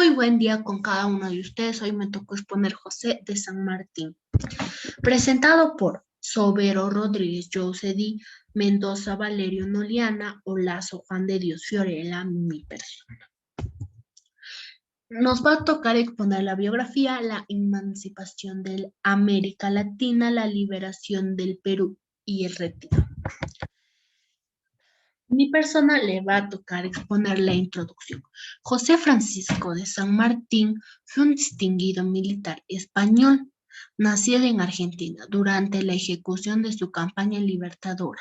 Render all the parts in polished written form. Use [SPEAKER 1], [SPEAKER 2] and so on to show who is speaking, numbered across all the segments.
[SPEAKER 1] Muy buen día con cada uno de ustedes. Hoy me tocó exponer José de San Martín, presentado por Sobero Rodríguez, José Mendoza, Valerio Noliana, Olazo, Juan de Dios Fiorella, mi persona. Nos va a tocar exponer la biografía, la emancipación de América Latina, la liberación del Perú y el retiro. Mi persona le va a tocar exponer la introducción. José Francisco de San Martín fue un distinguido militar español, nacido en Argentina. Durante la ejecución de su campaña libertadora,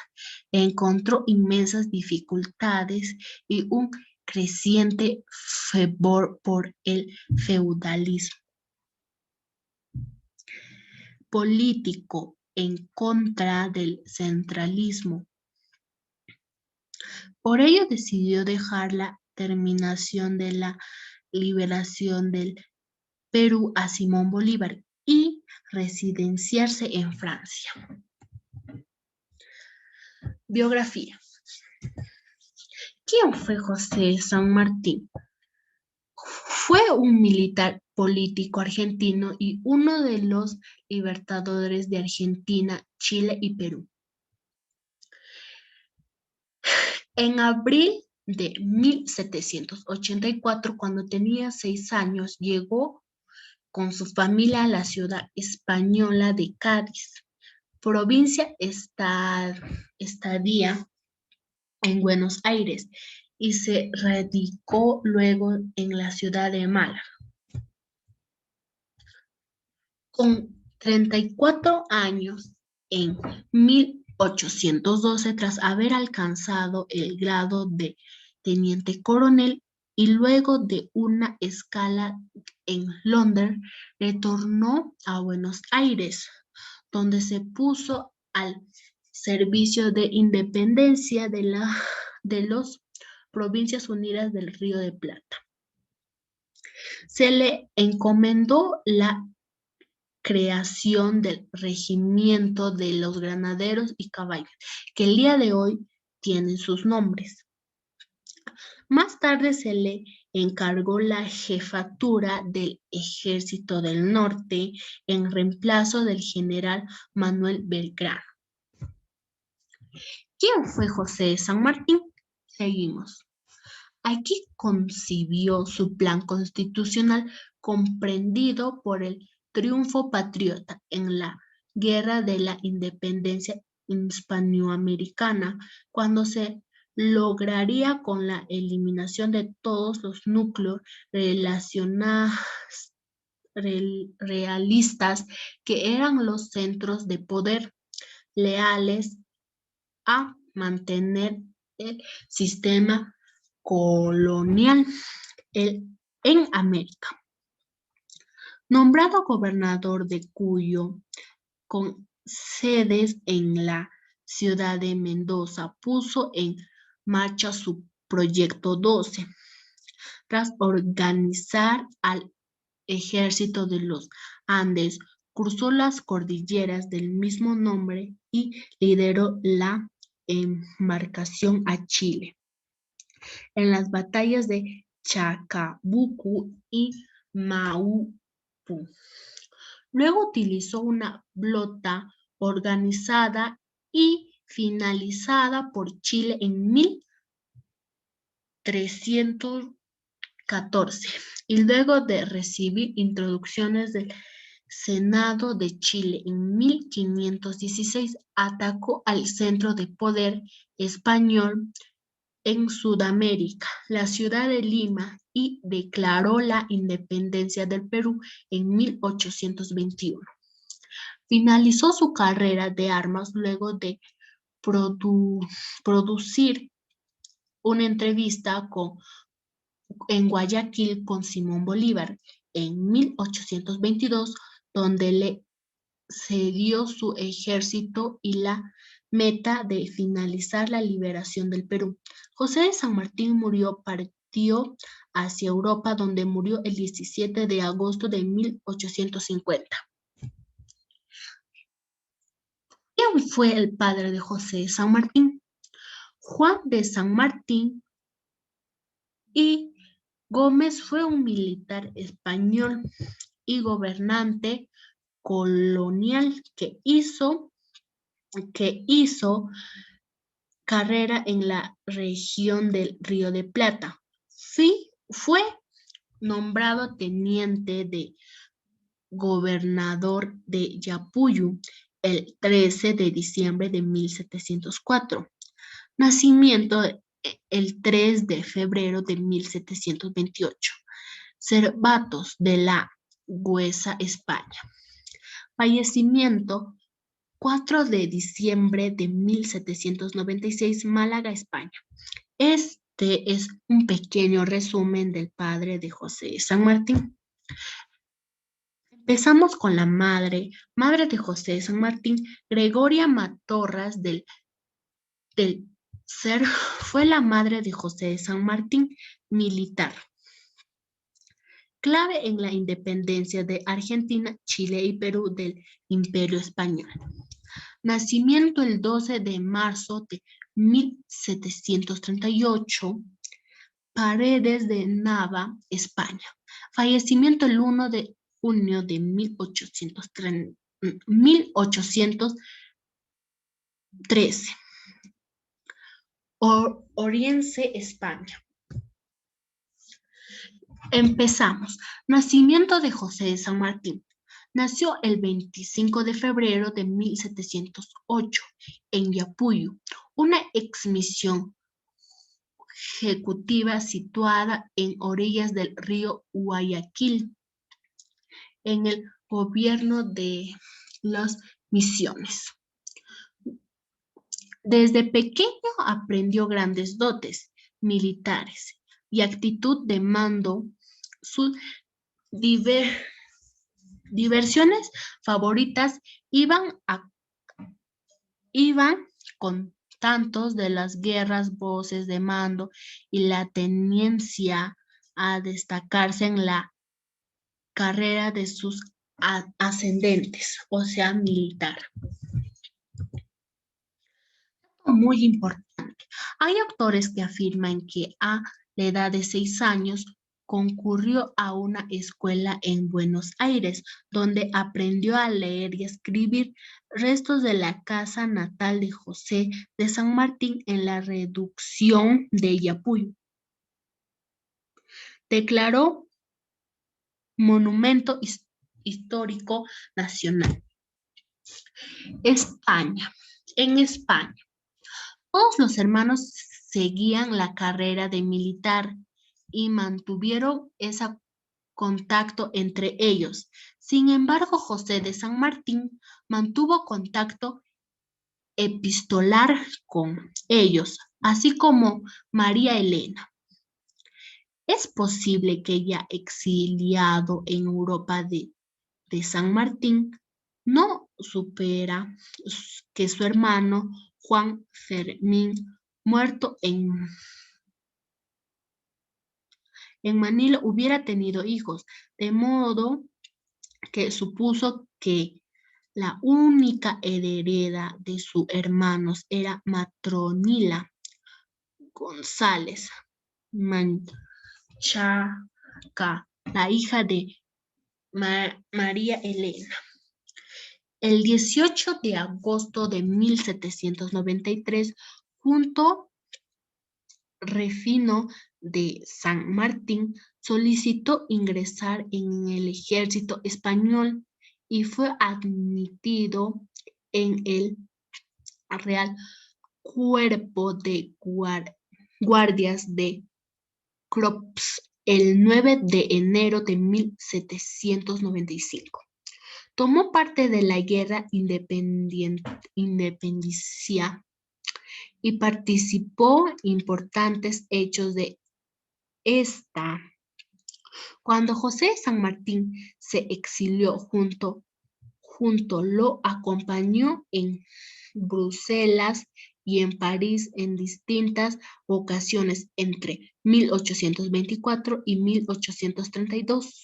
[SPEAKER 1] encontró inmensas dificultades y un creciente fervor por el feudalismo político en contra del centralismo. Por ello decidió dejar la terminación de la liberación del Perú a Simón Bolívar y residenciarse en Francia. Biografía. ¿Quién fue José San Martín? Fue un militar político argentino y uno de los libertadores de Argentina, Chile y Perú. En abril de 1784, cuando tenía 6 años, llegó con su familia a la ciudad española de Cádiz, provincia estadía en Buenos Aires, y se radicó luego en la ciudad de Málaga. Con 34 años, en 1812, tras haber alcanzado el grado de teniente coronel y luego de una escala en Londres, retornó a Buenos Aires, donde se puso al servicio de independencia de las Provincias Unidas del Río de Plata. Se le encomendó la creación del regimiento de los granaderos y caballos, que el día de hoy tienen sus nombres. Más tarde se le encargó la jefatura del Ejército del Norte en reemplazo del general Manuel Belgrano. ¿Quién fue José de San Martín? Seguimos. Aquí concibió su plan constitucional comprendido por el triunfo patriota en la Guerra de la Independencia Hispanoamericana, cuando se lograría con la eliminación de todos los núcleos realistas que eran los centros de poder leales a mantener el sistema colonial en América. Nombrado gobernador de Cuyo, con sedes en la ciudad de Mendoza, puso en marcha su Proyecto 12, tras organizar al ejército de los Andes, cruzó las cordilleras del mismo nombre y lideró la embarcación a Chile en las batallas de Chacabuco y Maupo. Luego utilizó una flota organizada y finalizada por Chile en 1314, y luego de recibir instrucciones del Senado de Chile en 1516, atacó al centro de poder español en Sudamérica, la ciudad de Lima, y declaró la independencia del Perú en 1821. Finalizó su carrera de armas luego de producir una entrevista en Guayaquil con Simón Bolívar en 1822, donde le cedió su ejército y la meta de finalizar la liberación del Perú. José de San Martín partió hacia Europa, donde murió el 17 de agosto de 1850. ¿Quién fue el padre de José de San Martín? Juan de San Martín y Gómez fue un militar español y gobernante colonial que hizo carrera en la región del Río de Plata. Fue nombrado teniente de gobernador de Yapuyú el 13 de diciembre de 1704. Nacimiento el 3 de febrero de 1728. Cervatos de la Güesa, España. Fallecimiento 4 de diciembre de 1796, Málaga, España. Este es un pequeño resumen del padre de José de San Martín. Empezamos con la madre de José de San Martín, Gregoria Matorras del Ser, fue la madre de José de San Martín, militar. Clave en la independencia de Argentina, Chile y Perú del Imperio Español. Nacimiento el 12 de marzo de 1738, Paredes de Nava, España. Fallecimiento el 1 de junio de 1813. Orense, España. Empezamos. Nacimiento de José de San Martín. Nació el 25 de febrero de 1708 en Yapuyú, una exmisión ejecutiva situada en orillas del río Guayaquil, en el gobierno de las Misiones. Desde pequeño aprendió grandes dotes militares y actitud de mando. Sus diversiones favoritas iban con tantos de las guerras, voces de mando y la tendencia a destacarse en la carrera de sus ascendentes, o sea, militar. Muy importante. Hay autores que afirman que a la edad de 6 años concurrió a una escuela en Buenos Aires, donde aprendió a leer y escribir. Restos de la casa natal de José de San Martín en la reducción de Yapuyú. Declaró Monumento Histórico Nacional. España. En España, todos los hermanos seguían la carrera de militar y mantuvieron ese contacto entre ellos. Sin embargo, José de San Martín mantuvo contacto epistolar con ellos, así como María Elena. Es posible que ya exiliado en Europa de San Martín no supera que su hermano Juan Fermín, muerto en Manila, hubiera tenido hijos, de modo que supuso que la única heredera de sus hermanos era Matronila González Manchaca, la hija de María Elena. El 18 de agosto de 1793, junto Refino de San Martín, solicitó ingresar en el ejército español y fue admitido en el Real Cuerpo de Guardias de Corps el 9 de enero de 1795. Tomó parte de la guerra independencia y participó en importantes hechos de esta. Cuando José de San Martín se exilió junto lo acompañó en Bruselas y en París en distintas ocasiones entre 1824 y 1832.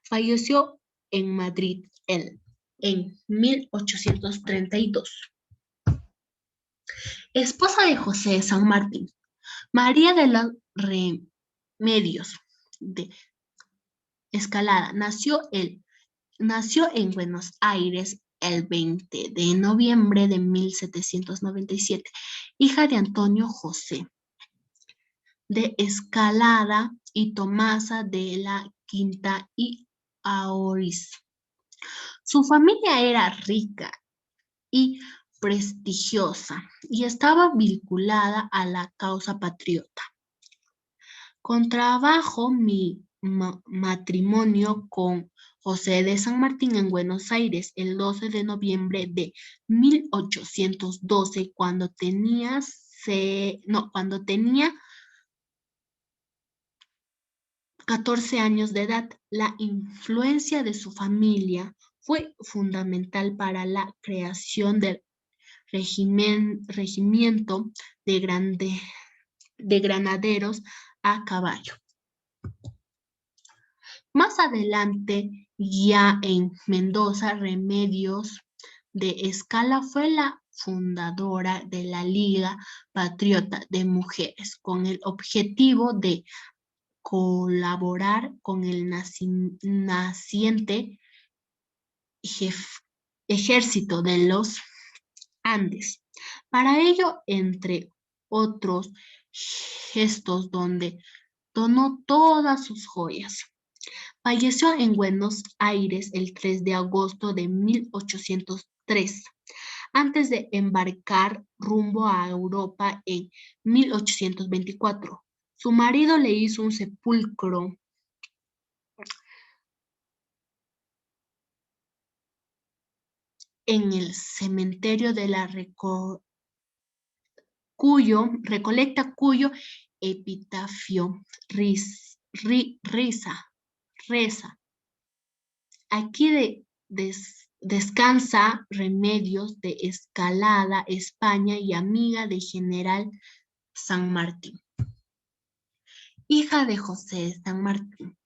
[SPEAKER 1] Falleció en Madrid en 1832. Esposa de José de San Martín, María de los Remedios. de Escalada nació en Buenos Aires el 20 de noviembre de 1797, hija de Antonio José de Escalada y Tomasa de la Quinta y Aoriz. Su familia era rica y prestigiosa y estaba vinculada a la causa patriota. Contrajo matrimonio con José de San Martín en Buenos Aires el 12 de noviembre de 1812, cuando tenía 14 años de edad. La influencia de su familia fue fundamental para la creación del regimiento de granaderos a caballo. Más adelante, ya en Mendoza, Remedios de Escala fue la fundadora de la Liga Patriota de Mujeres, con el objetivo de colaborar con el naciente ejército de los Andes. Para ello, entre otros gestos, donde donó todas sus joyas. Falleció en Buenos Aires el 3 de agosto de 1803, antes de embarcar rumbo a Europa en 1824. Su marido le hizo un sepulcro en el cementerio de la cuyo epitafio reza. Aquí descansa Remedios de Escalada, España, y amiga de General San Martín. Hija de José de San Martín.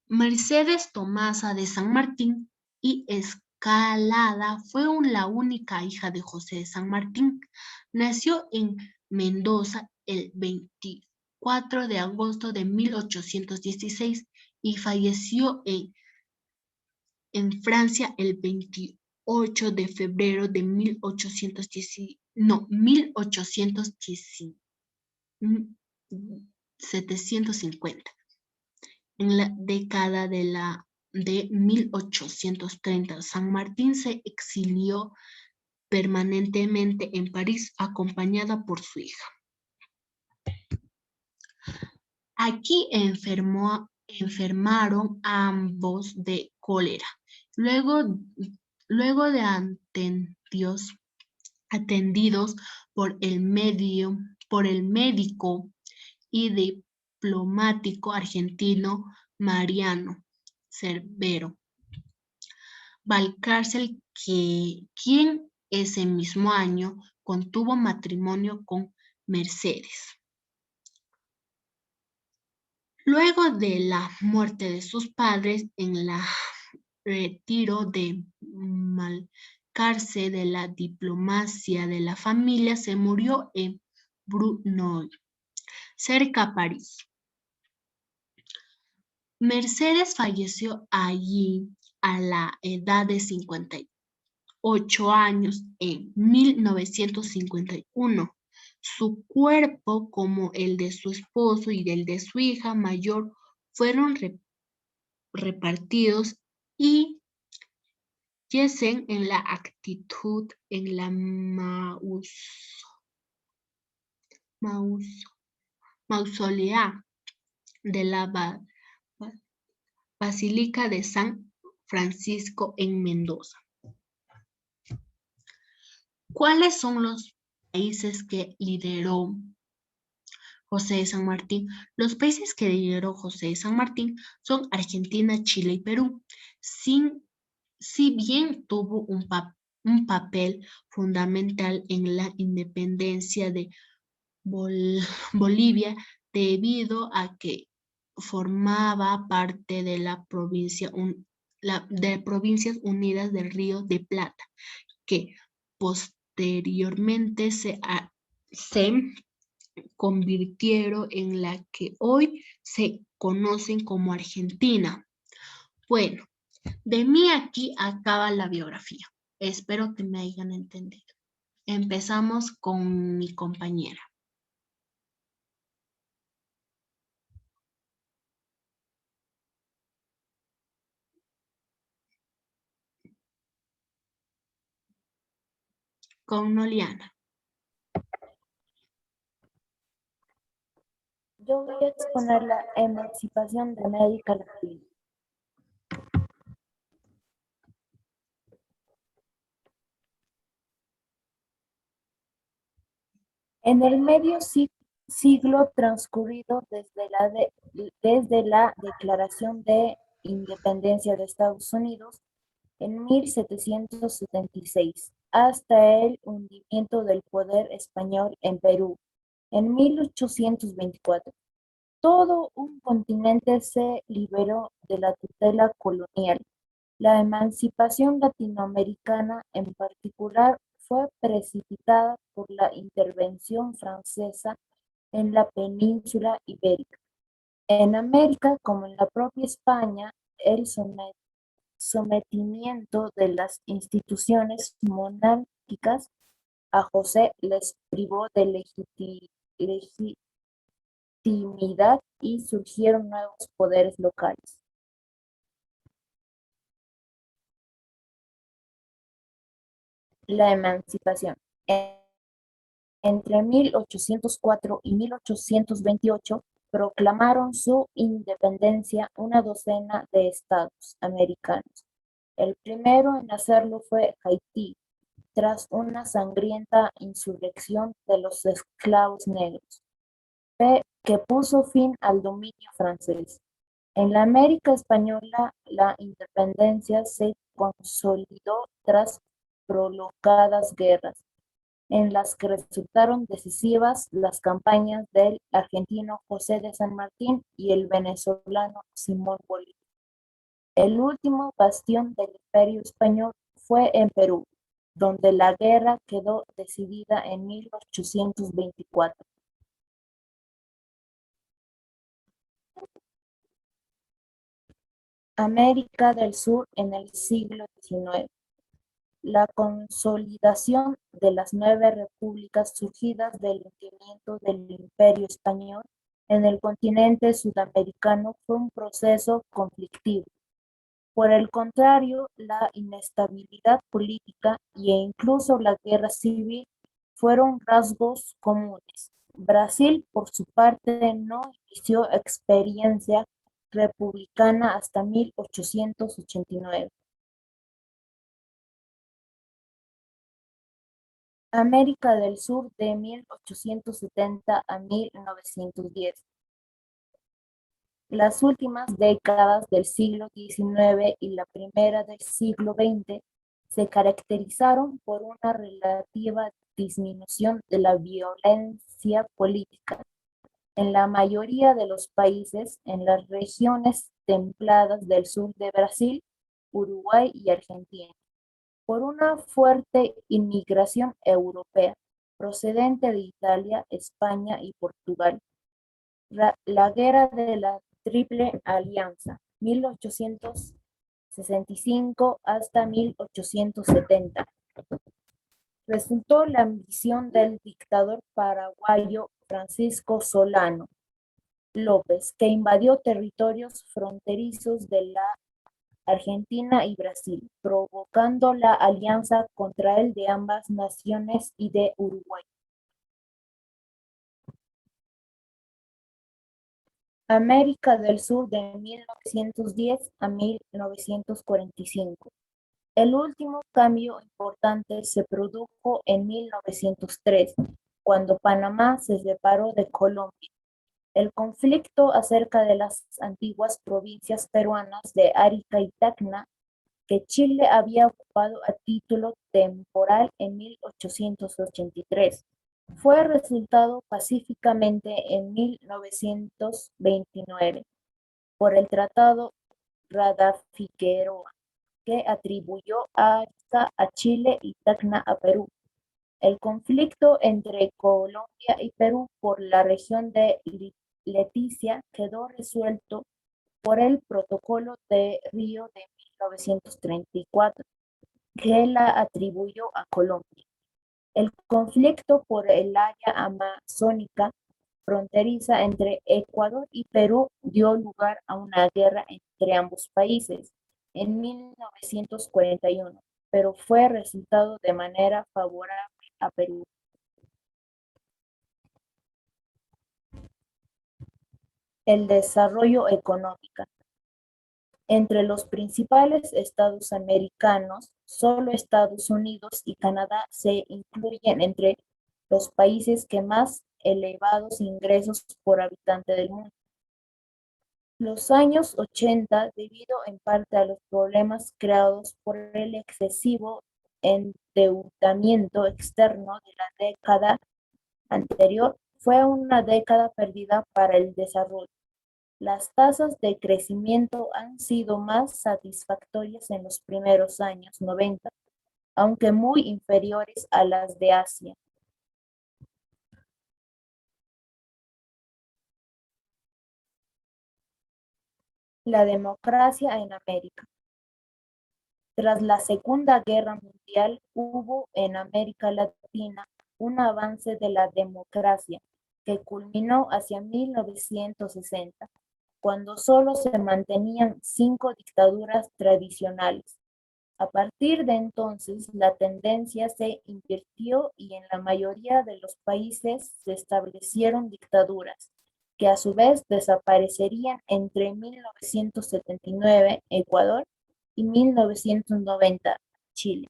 [SPEAKER 1] Mercedes Tomasa de San Martín y Escalada fue la única hija de José de San Martín. Nació en Mendoza el 24 de agosto de 1816 y falleció en Francia el 28 de febrero de 1750. En la década de 1830, San Martín se exilió permanentemente en París, acompañada por su hija. Aquí enfermaron ambos de cólera. Luego de atendidos por el médico y diplomático argentino Mariano Cervero Valcárcel, quien ese mismo año contrajo matrimonio con Mercedes. Luego de la muerte de sus padres, en el retiro de Balcarce de la diplomacia de la familia, se murió en Brunoy, cerca de París. Mercedes falleció allí a la edad de 58 años en 1951. Su cuerpo, como el de su esposo y el de su hija mayor, fueron repartidos y yacen en la actitud en la mausolea de la Basílica de San Francisco en Mendoza. ¿Cuáles son los países que lideró José de San Martín? Los países que lideró José de San Martín son Argentina, Chile y Perú. Si bien tuvo un papel fundamental en la independencia de Bolivia, debido a que formaba parte de la Provincias Unidas del Río de Plata, que posteriormente se convirtieron en la que hoy se conocen como Argentina. Bueno, de mí aquí acaba la biografía. Espero que me hayan entendido. Empezamos con mi compañera. Con Noliana.
[SPEAKER 2] Yo voy a exponer la emancipación de América Latina. En el medio siglo transcurrido desde la Declaración de Independencia de Estados Unidos en 1776 hasta el hundimiento del poder español en Perú en 1824. Todo un continente se liberó de la tutela colonial. La emancipación latinoamericana, en particular, fue precipitada por la intervención francesa en la península ibérica. En América, como en la propia España, el sometimiento de las instituciones monárquicas a José les privó de legitimidad y surgieron nuevos poderes locales. La emancipación. Entre 1804 y 1828 proclamaron su independencia una docena de estados americanos. El primero en hacerlo fue Haití, tras una sangrienta insurrección de los esclavos negros, que puso fin al dominio francés. En la América española, la independencia se consolidó tras prolongadas guerras, en las que resultaron decisivas las campañas del argentino José de San Martín y el venezolano Simón Bolívar. El último bastión del Imperio español fue en Perú, donde la guerra quedó decidida en 1824. América del Sur en el siglo XIX. La consolidación de las 9 repúblicas surgidas del hundimiento del Imperio español en el continente sudamericano fue un proceso conflictivo. Por el contrario, la inestabilidad política e incluso la guerra civil fueron rasgos comunes. Brasil, por su parte, no inició experiencia republicana hasta 1889. América del Sur de 1870 a 1910. Las últimas décadas del siglo XIX y la primera del siglo XX se caracterizaron por una relativa disminución de la violencia política en la mayoría de los países en las regiones templadas del sur de Brasil, Uruguay y Argentina, por una fuerte inmigración europea procedente de Italia, España y Portugal. La Guerra de la Triple Alianza, 1865 hasta 1870. Resultó la ambición del dictador paraguayo Francisco Solano López, que invadió territorios fronterizos de la Argentina y Brasil, provocando la alianza contra él de ambas naciones y de Uruguay. América del Sur de 1910 a 1945. El último cambio importante se produjo en 1903, cuando Panamá se separó de Colombia. El conflicto acerca de las antiguas provincias peruanas de Arica y Tacna, que Chile había ocupado a título temporal en 1883, fue resuelto pacíficamente en 1929 por el Tratado Rada-Figueroa, que atribuyó a Arica a Chile y Tacna a Perú. El conflicto entre Colombia y Perú por la región de Leticia quedó resuelto por el Protocolo de Río de 1934, que la atribuyó a Colombia. El conflicto por el área amazónica fronteriza entre Ecuador y Perú dio lugar a una guerra entre ambos países en 1941, pero fue resultado de manera favorable a Perú. El desarrollo económico. Entre los principales estados americanos, solo Estados Unidos y Canadá se incluyen entre los países que más elevados ingresos por habitante del mundo. Los años 80, debido en parte a los problemas creados por el excesivo endeudamiento externo de la década anterior, fue una década perdida para el desarrollo. Las tasas de crecimiento han sido más satisfactorias en los primeros años 90, aunque muy inferiores a las de Asia. La democracia en América. Tras la Segunda Guerra Mundial, hubo en América Latina un avance de la democracia que culminó hacia 1960, cuando solo se mantenían 5 dictaduras tradicionales. A partir de entonces, la tendencia se invirtió y en la mayoría de los países se establecieron dictaduras, que a su vez desaparecerían entre 1979 Ecuador y 1990 Chile.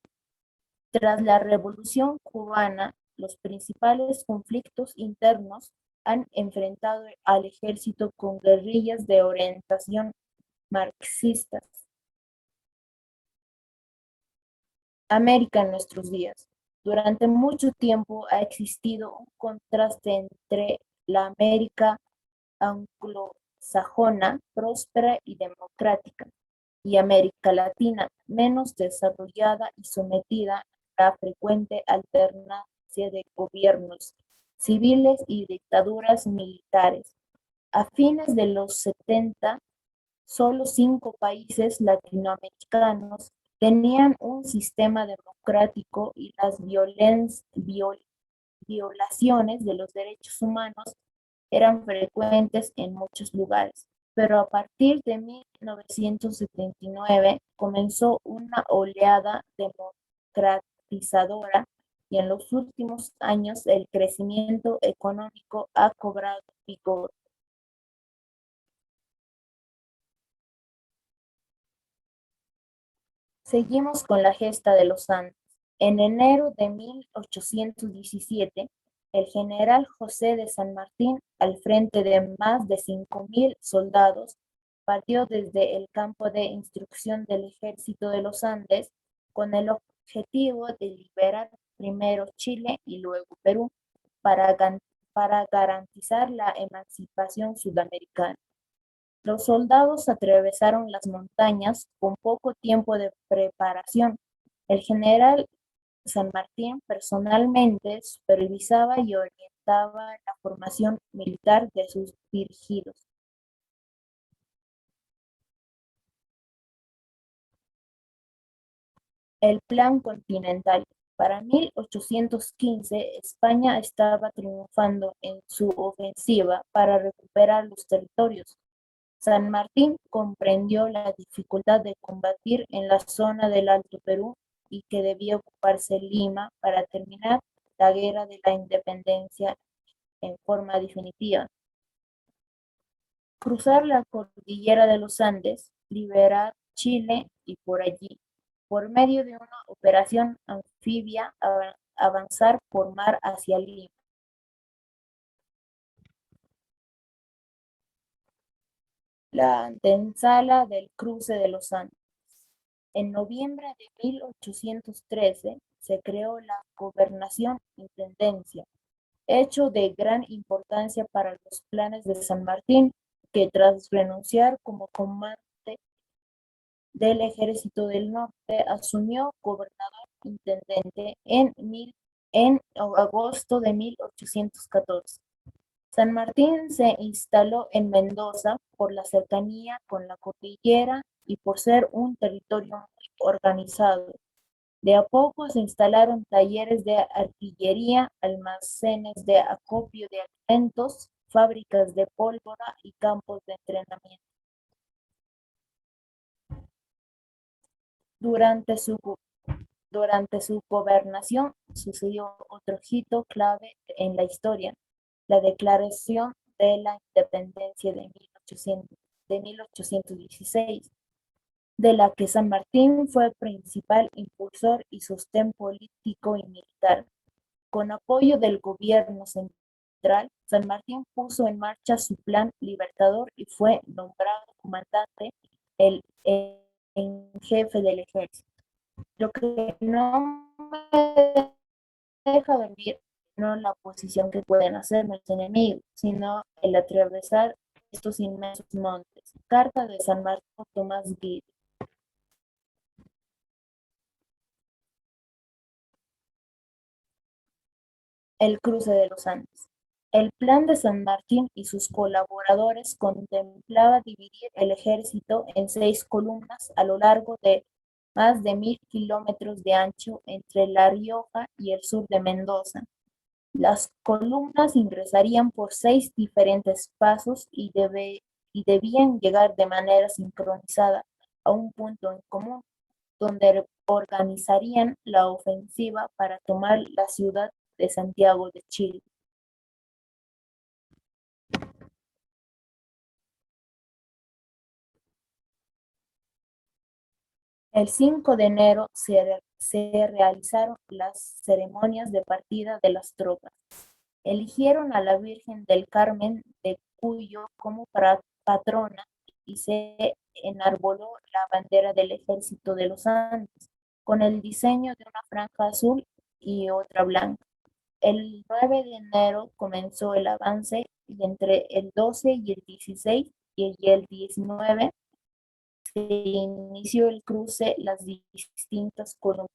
[SPEAKER 2] Tras la Revolución cubana, los principales conflictos internos han enfrentado al ejército con guerrillas de orientación marxistas. América en nuestros días. Durante mucho tiempo ha existido un contraste entre la América anglosajona, próspera y democrática, y América Latina, menos desarrollada y sometida a la frecuente alternancia de gobiernos civiles y dictaduras militares. A fines de los 70, solo 5 países latinoamericanos tenían un sistema democrático y las violaciones de los derechos humanos eran frecuentes en muchos lugares. Pero a partir de 1979 comenzó una oleada democratizadora y en los últimos años el crecimiento económico ha cobrado vigor. Seguimos con la gesta de los Andes. En enero de 1817, el general José de San Martín, al frente de más de 5.000 soldados, partió desde el campo de instrucción del Ejército de los Andes con el objetivo de liberar primero Chile y luego Perú para, para garantizar la emancipación sudamericana. Los soldados atravesaron las montañas con poco tiempo de preparación. El general San Martín personalmente supervisaba y orientaba la formación militar de sus dirigidos. El Plan Continental. Para 1815, España estaba triunfando en su ofensiva para recuperar los territorios. San Martín comprendió la dificultad de combatir en la zona del Alto Perú y que debía ocuparse Lima para terminar la guerra de la independencia en forma definitiva. Cruzar la cordillera de los Andes, liberar Chile y por allí, por medio de una operación anfibia, avanzar por mar hacia Lima. La antesala del cruce de los Andes. En noviembre de 1813 se creó la gobernación-intendencia, hecho de gran importancia para los planes de San Martín, que tras renunciar como comandante del Ejército del Norte, asumió gobernador-intendente en en agosto de 1814. San Martín se instaló en Mendoza por la cercanía con la cordillera y por ser un territorio muy organizado. De a poco se instalaron talleres de artillería, almacenes de acopio de alimentos, fábricas de pólvora y campos de entrenamiento. Durante su, durante su gobernación sucedió otro hito clave en la historia, la Declaración de la Independencia de 1816, de la que San Martín fue principal impulsor y sostén político y militar. Con apoyo del gobierno central, San Martín puso en marcha su plan libertador y fue nombrado comandante en jefe del ejército. Lo que no me deja dormir no la oposición que pueden hacer los enemigos, sino el atravesar estos inmensos montes. Carta de San Marcos Tomás Guido. El cruce de los Andes. El plan de San Martín y sus colaboradores contemplaba dividir el ejército en 6 columnas a lo largo de más de 1000 kilómetros de ancho entre La Rioja y el sur de Mendoza. Las columnas ingresarían por 6 diferentes pasos y debían llegar de manera sincronizada a un punto en común, donde organizarían la ofensiva para tomar la ciudad de Santiago de Chile. El 5 de enero se realizaron las ceremonias de partida de las tropas. Eligieron a la Virgen del Carmen de Cuyo como patrona y se enarboló la bandera del Ejército de los Andes, con el diseño de una franja azul y otra blanca. El 9 de enero comenzó el avance y entre el 12 y el 16 y el 19 se inició el cruce las distintas columnas.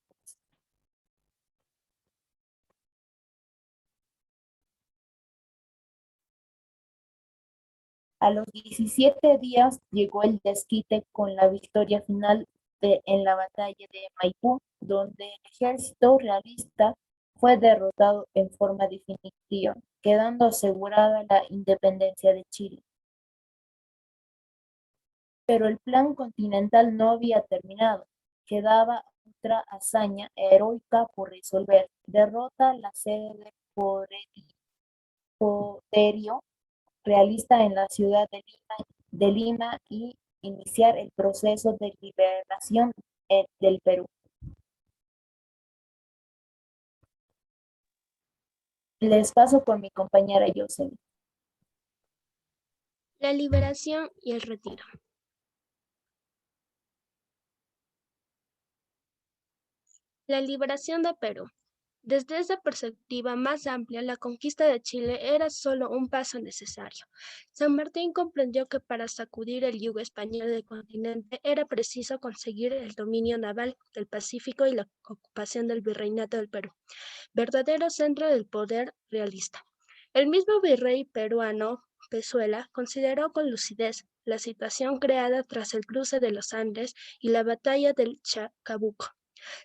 [SPEAKER 2] A los 17 días llegó el desquite con la victoria final en la batalla de Maipú, donde el ejército realista fue derrotado en forma definitiva, quedando asegurada la independencia de Chile. Pero el plan continental no había terminado. Quedaba otra hazaña heroica por resolver: derrota la sede de poderío realista en la ciudad de Lima y iniciar el proceso de liberación del Perú. Les paso por mi compañera Jocelyn.
[SPEAKER 3] La liberación y el retiro. La liberación de Perú. Desde esa perspectiva más amplia, la conquista de Chile era solo un paso necesario. San Martín comprendió que para sacudir el yugo español del continente era preciso conseguir el dominio naval del Pacífico y la ocupación del virreinato del Perú, verdadero centro del poder realista. El mismo virrey peruano, Pezuela, consideró con lucidez la situación creada tras el cruce de los Andes y la batalla del Chacabuco,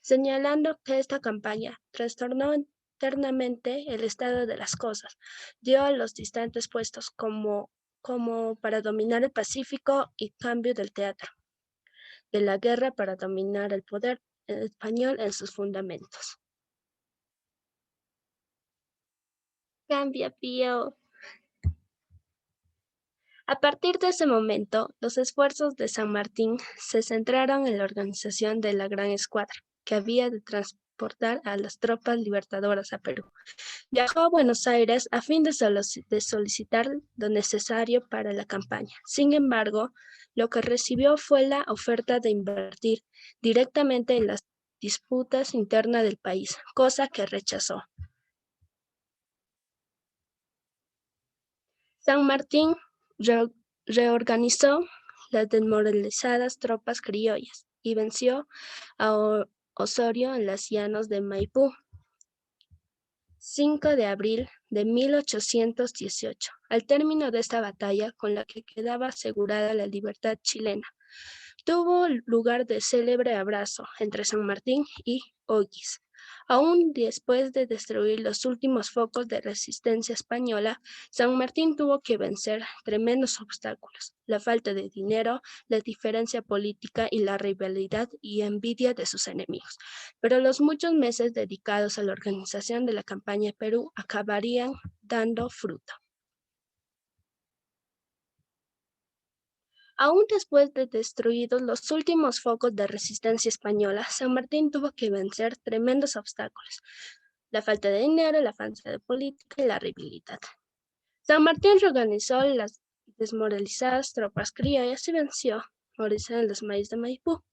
[SPEAKER 3] señalando que esta campaña trastornó internamente el estado de las cosas, dio a los distantes puestos como para dominar el Pacífico y cambio del teatro de la guerra para dominar el poder español en sus fundamentos. Cambia, Pío. A partir de ese momento, los esfuerzos de San Martín se centraron en la organización de la Gran Escuadra, que había de transportar a las tropas libertadoras a Perú. Viajó a Buenos Aires a fin de solicitar lo necesario para la campaña. Sin embargo, lo que recibió fue la oferta de invertir directamente en las disputas internas del país, cosa que rechazó. San Martín reorganizó las desmoralizadas tropas criollas y venció a Osorio en las llanos de Maipú. 5 de abril de 1818, al término de esta batalla con la que quedaba asegurada la libertad chilena. Tuvo lugar el célebre abrazo entre San Martín y O'Higgins. Aún después de destruir los últimos focos de resistencia española, San Martín tuvo que vencer tremendos obstáculos: la falta de dinero, la diferencia política y la rivalidad y envidia de sus enemigos. Pero los muchos meses dedicados a la organización de la campaña de Perú acabarían dando fruto. Aún después de destruidos los últimos focos de resistencia española, San Martín tuvo que vencer tremendos obstáculos: la falta de dinero, la falta de política y la rivalidad. San Martín reorganizó las desmoralizadas tropas criollas y venció en los maíz de Maipú.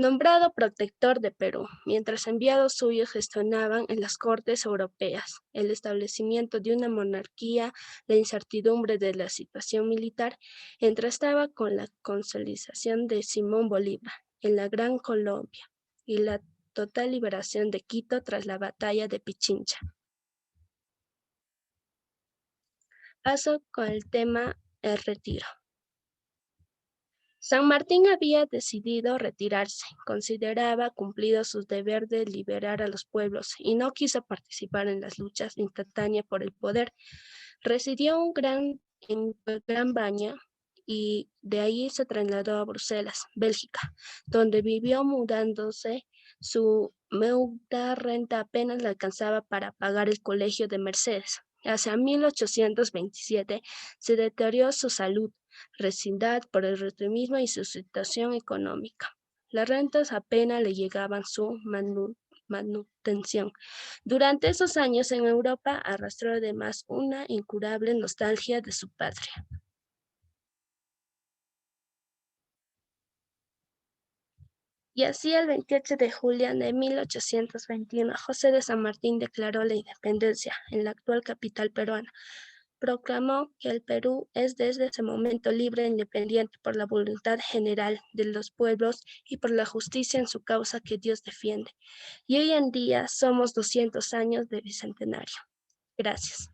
[SPEAKER 3] Nombrado protector de Perú, mientras enviados suyos gestionaban en las cortes europeas el establecimiento de una monarquía, la incertidumbre de la situación militar contrastaba con la consolidación de Simón Bolívar en la Gran Colombia y la total liberación de Quito tras la batalla de Pichincha. Paso con el tema el retiro. San Martín había decidido retirarse, consideraba cumplido sus deberes de liberar a los pueblos y no quiso participar en las luchas instantáneas por el poder. Residió en Gran Baña y de ahí se trasladó a Bruselas, Bélgica, donde vivió mudándose. Su meuda renta apenas le alcanzaba para pagar el colegio de Mercedes. Hacia 1827 se deterioró su salud, resignada por el reumatismo y su situación económica. Las rentas apenas le llegaban su manutención. Durante esos años en Europa arrastró además una incurable nostalgia de su patria. Y así, el 28 de julio de 1821, José de San Martín declaró la independencia en la actual capital peruana. Proclamó que el Perú es desde ese momento libre e independiente por la voluntad general de los pueblos y por la justicia en su causa que Dios defiende. Y hoy en día somos 200 años de bicentenario. Gracias.